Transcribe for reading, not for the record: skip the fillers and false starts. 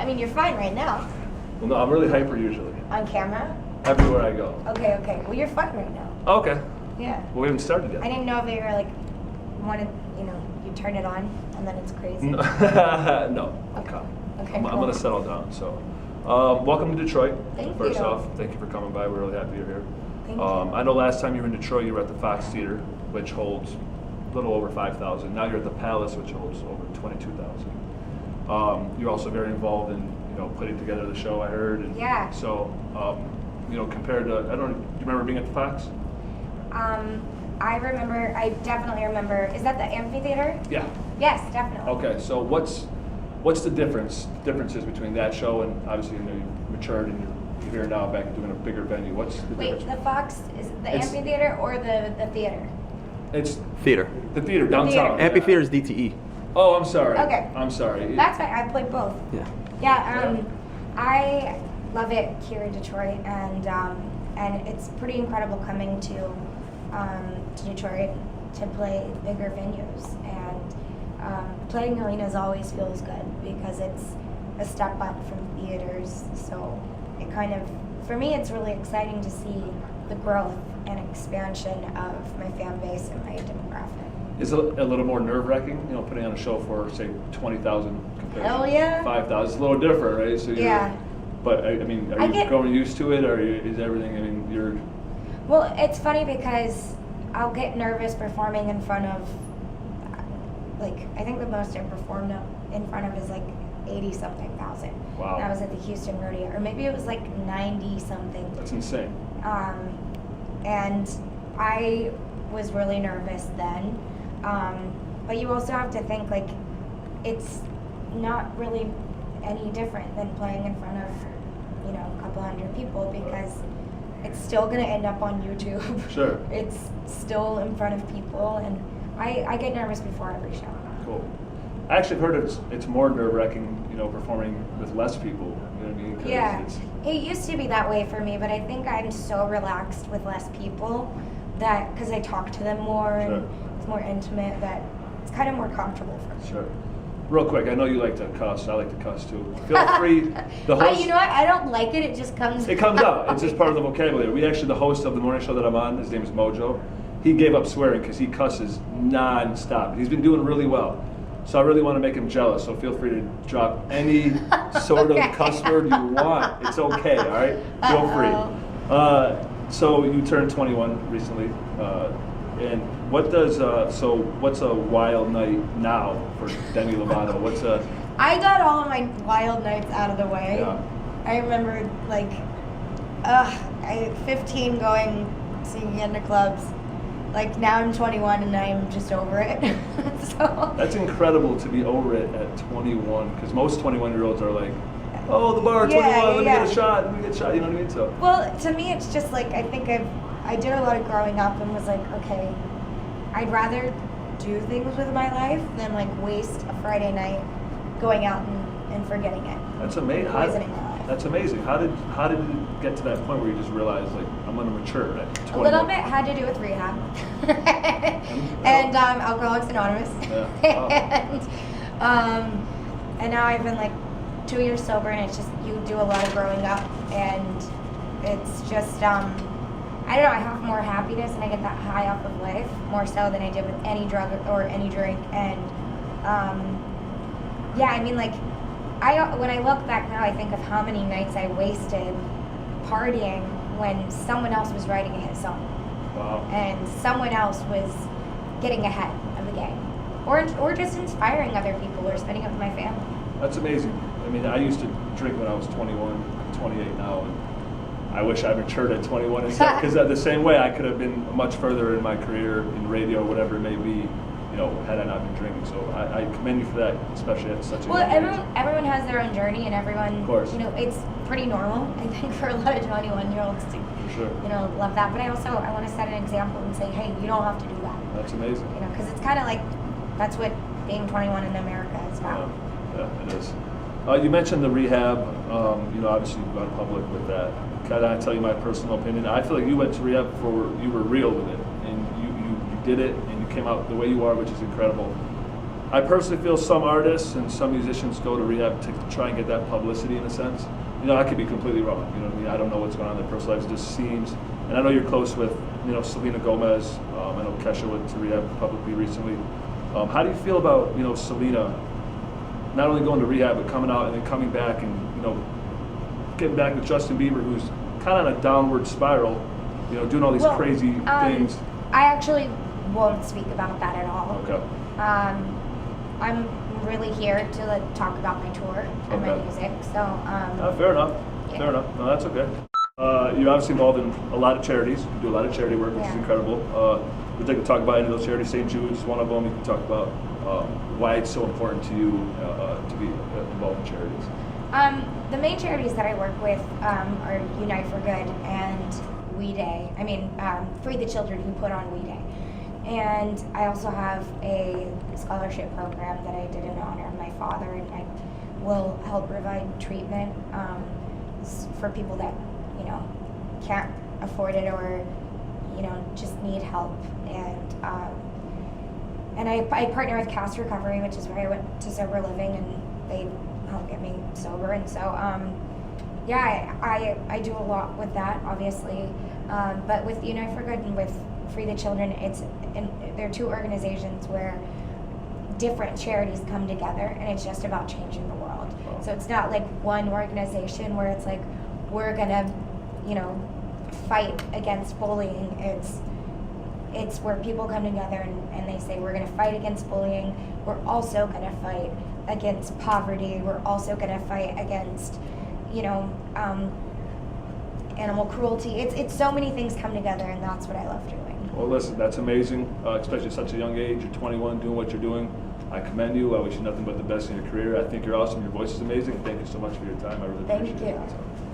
I mean, you're fine right now. Well, no, I'm really hyper usually. On camera? Everywhere I go. Okay. Well, you're fine right now. Okay. Yeah. Well, we haven't started yet. I didn't know if you were like, you turn it on and then it's crazy. No, I'm Okay. calm. Okay, I'm cool. going to settle down. So, welcome to Detroit. Thank First you. off, thank you for coming by. We're really happy you're here. Thank you. I know last time you were in Detroit, you were at the Fox Theater, which holds a little over 5,000. Now you're at the Palace, which holds over 22,000. You're also very involved in putting together the show, I heard. And Yeah. So, compared to, do you remember being at the Fox? I definitely remember. Is that the amphitheater? Yeah. Yes, definitely. Okay, so what's the differences between that show and obviously you've matured and you're here now back doing a bigger venue? What's the Wait, difference? the Fox is the It's- amphitheater or the theater? It's Theater. the theater downtown. theater. Amphitheater is DTE. Oh, I'm sorry. Okay. I'm sorry. That's fine. I played both. Yeah. Yeah. I love it here in Detroit, and it's pretty incredible coming to Detroit to play bigger venues, and playing arenas always feels good because it's a step up from theaters. So it kind of, for me, it's really exciting to see the growth and expansion of my fan base and my demographic. Is it a little more nerve-wracking, putting on a show for, say, 20,000 compared Hell to yeah. 5,000? It's a little different, right? So Yeah. But, are you growing used to it, or is everything, you're... Well, it's funny because I'll get nervous performing in front of, I think the most I performed in front of is 80-something thousand. Wow. And I was at the Houston Rodeo, or maybe it was 90-something. That's insane. And I was really nervous then. But you also have to think it's not really any different than playing in front of, a couple hundred people because it's still going to end up on YouTube. Sure. It's still in front of people, and I get nervous before every show. Cool. I actually heard it's more nerve-wracking, performing with less people. You know what I mean? 'Cause Yeah. it's- It used to be that way for me, but I think I'm so relaxed with less people that, because I talk to them more Sure. and it's more intimate, that it's kind of more comfortable for me. Sure. Real quick, I know you like to cuss. I like to cuss too. Feel free. The host. You know what? I don't like it. It just comes. It comes out. It's just part of the vocabulary. The host of the morning show that I'm on, his name is Mojo. He gave up swearing because he cusses non-stop. He's been doing really well. So I really want to make him jealous. So feel free to drop any sort of cuss word you want. It's okay, all right? Feel free. So you turned 21 recently. And what's a wild night now for Demi Lovato? I got all of my wild nights out of the way. Yeah. I remember 15 going singing into clubs. Now I'm 21 and I'm just over it. So That's incredible to be over it at 21, because most 21-year-olds are like, oh, the bar, 21, let me get a shot, you know what I mean? So. Well, to me, it's just I think I did a lot of growing up and was okay, I'd rather do things with my life than waste a Friday night going out and forgetting it. That's amazing. Poisoning my life. That's amazing. How did you get to that point where you just realized I'm gonna mature at 21? A little bit had to do with rehab and Alcoholics Anonymous. Yeah. Wow. And now I've been 2 years sober, and it's just you do a lot of growing up, and it's just I don't know. I have more happiness, and I get that high off of life more so than I did with any drug or any drink. And when I look back now, I think of how many nights I wasted partying when someone else was writing a hit song. Wow. And someone else was getting ahead of the game. Or just inspiring other people or spending it with my family. That's amazing. I used to drink when I was 21, 28 now, and I wish I matured at 21 because the same way I could have been much further in my career in radio, whatever it may be, had I not been drinking. So I commend you for that, especially at such a young age. Everyone has their own journey, and everyone, of course. It's pretty normal, I think, for a lot of 21-year-olds to, for sure. Love that. But I want to set an example and say, hey, you don't have to do that. That's amazing. Because it's kind of that's what being 21 in America is about. Yeah, it is. You mentioned the rehab. Obviously you've gone public with that. Can I tell you my personal opinion? I feel like you went to rehab before you were real with it, and you did it, and you came out the way you are, which is incredible. I personally feel some artists and some musicians go to rehab to try and get that publicity in a sense. You know, I could be completely wrong. You know what I mean? I don't know what's going on in their personal lives. It just seems, and I know you're close with, you know, Selena Gomez. I know Kesha went to rehab publicly recently. How do you feel about, you know, Selena not only going to rehab but coming out and then coming back and, you know, getting back with Justin Bieber, who's kind of on a downward spiral, you know, doing all these crazy things? I actually won't speak about that at all. Okay. I'm really here to talk about my tour and my music. So. Fair enough. Yeah. Fair enough. No, that's okay. You're obviously involved in a lot of charities. You do a lot of charity work, which is incredible. Would you like to talk about any of those charities? St. Jude's, one of them. You can talk about why it's so important to you to be involved in charities. The main charities that I work with are Unite for Good and We Day. I mean, Free the Children, who put on We Day. And I also have a scholarship program that I did in honor of my father, and I will help provide treatment for people that, you know, can't afford it or, you know, just need help. And I partner with Cast Recovery, which is where I went to sober living, and they help get me sober. And so, yeah, I do a lot with that, obviously. But with Unite for Good and with Free the Children, they're two organizations where different charities come together, and it's just about changing the world. Wow. So it's not like one organization where it's like we're gonna, you know, fight against bullying. It's where people come together and they say we're gonna fight against bullying. We're also gonna fight against poverty. We're also gonna fight against, you know, animal cruelty. It's so many things come together, and that's what I love doing. Well, listen, that's amazing, especially at such a young age. You're 21, doing what you're doing. I commend you. I wish you nothing but the best in your career. I think you're awesome. Your voice is amazing. Thank you so much for your time. I really appreciate it. Thank you.